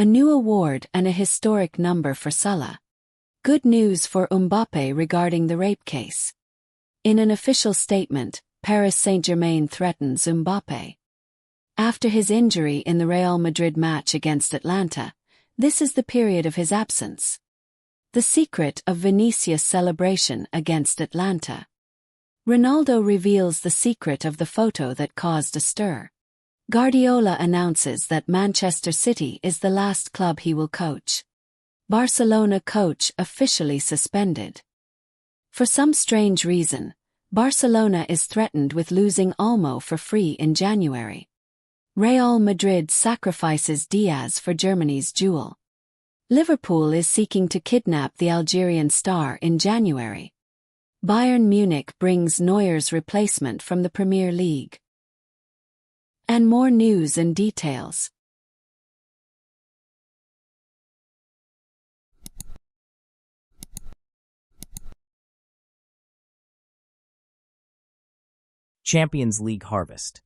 A new award and a historic number for Salah. Good news for Mbappé regarding the rape case. In an official statement, Paris Saint-Germain threatens Mbappé. After his injury in the Real Madrid match against Atlanta, this is the period of his absence. The secret of Vinicius' celebration against Atlanta. Ronaldo reveals the secret of the photo that caused a stir. Guardiola announces that Manchester City is the last club he will coach. Barcelona coach officially suspended. For some strange reason, Barcelona is threatened with losing Olmo for free in January. Real Madrid sacrifices Diaz for Germany's jewel. Liverpool is seeking to kidnap the Algerian star in January. Bayern Munich brings Neuer's replacement from the Premier League. And more news and details. Champions League harvest.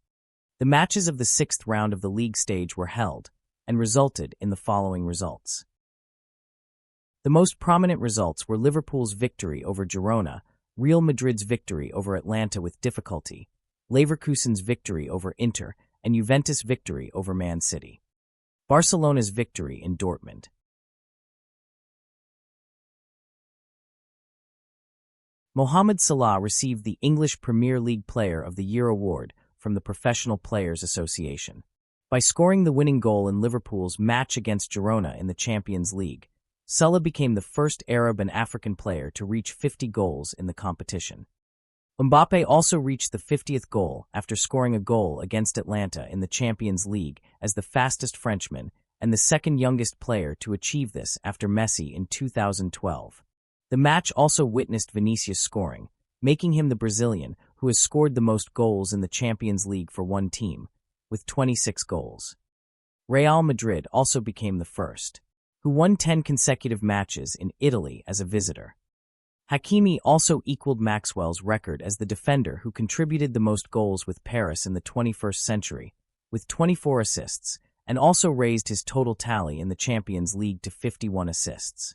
The matches of the sixth round of the league stage were held, and resulted in the following results. The most prominent results were Liverpool's victory over Girona, Real Madrid's victory over Atlanta with difficulty, Leverkusen's victory over Inter, and Juventus' victory over Man City. Barcelona's victory in Dortmund. Mohamed Salah received the English Premier League Player of the Year award from the Professional Players Association. By scoring the winning goal in Liverpool's match against Girona in the Champions League, Salah became the first Arab and African player to reach 50 goals in the competition. Mbappé also reached the 50th goal after scoring a goal against Atlanta in the Champions League as the fastest Frenchman and the second youngest player to achieve this after Messi in 2012. The match also witnessed Vinicius scoring, making him the Brazilian who has scored the most goals in the Champions League for one team, with 26 goals. Real Madrid also became the first, who won 10 consecutive matches in Italy as a visitor. Hakimi also equaled Maxwell's record as the defender who contributed the most goals with Paris in the 21st century, with 24 assists, and also raised his total tally in the Champions League to 51 assists.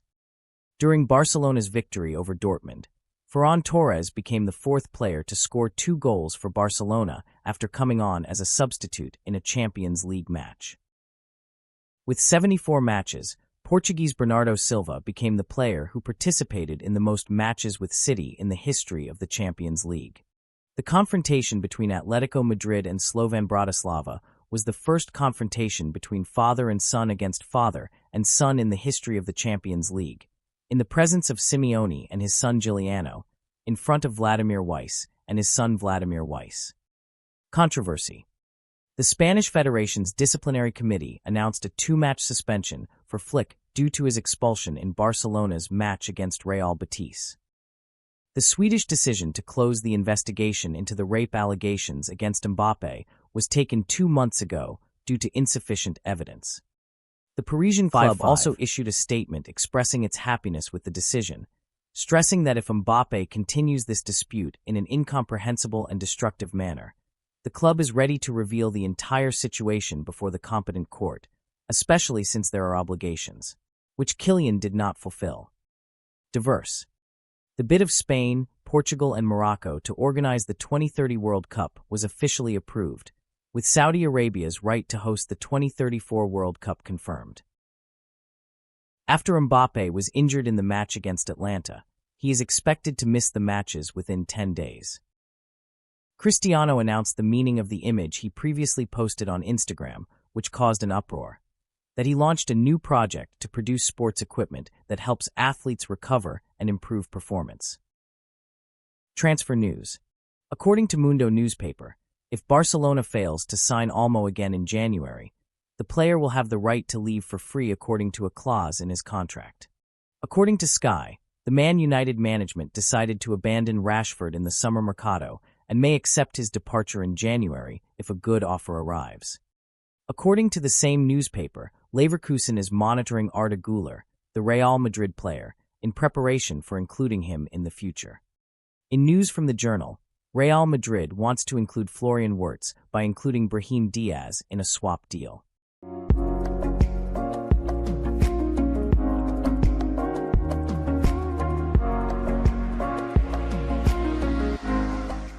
During Barcelona's victory over Dortmund, Ferran Torres became the fourth player to score 2 goals for Barcelona after coming on as a substitute in a Champions League match. With 74 matches, Portuguese Bernardo Silva became the player who participated in the most matches with City in the history of the Champions League. The confrontation between Atletico Madrid and Slovan Bratislava was the first confrontation between father and son against father and son in the history of the Champions League, in the presence of Simeone and his son Giuliano, in front of Vladimir Weiss and his son Vladimir Weiss. Controversy. The Spanish Federation's disciplinary committee announced a 2-match suspension for Flick due to his expulsion in Barcelona's match against Real Betis. The Swedish decision to close the investigation into the rape allegations against Mbappé was taken 2 months ago due to insufficient evidence. The Parisian club also issued a statement expressing its happiness with the decision, stressing that if Mbappé continues this dispute in an incomprehensible and destructive manner, the club is ready to reveal the entire situation before the competent court, especially since there are obligations, which Kylian did not fulfill. Diverse. The bid of Spain, Portugal, and Morocco to organize the 2030 World Cup was officially approved, with Saudi Arabia's right to host the 2034 World Cup confirmed. After Mbappé was injured in the match against Atlanta, he is expected to miss the matches within 10 days. Cristiano announced the meaning of the image he previously posted on Instagram, which caused an uproar, that he launched a new project to produce sports equipment that helps athletes recover and improve performance. Transfer news. According to Mundo newspaper, if Barcelona fails to sign Olmo again in January, the player will have the right to leave for free according to a clause in his contract. According to Sky, the Man United management decided to abandon Rashford in the summer mercado and may accept his departure in January if a good offer arrives. According to the same newspaper, Leverkusen is monitoring Arda Güler, the Real Madrid player, in preparation for including him in the future. In news from the Journal, Real Madrid wants to include Florian Wirtz by including Brahim Diaz in a swap deal.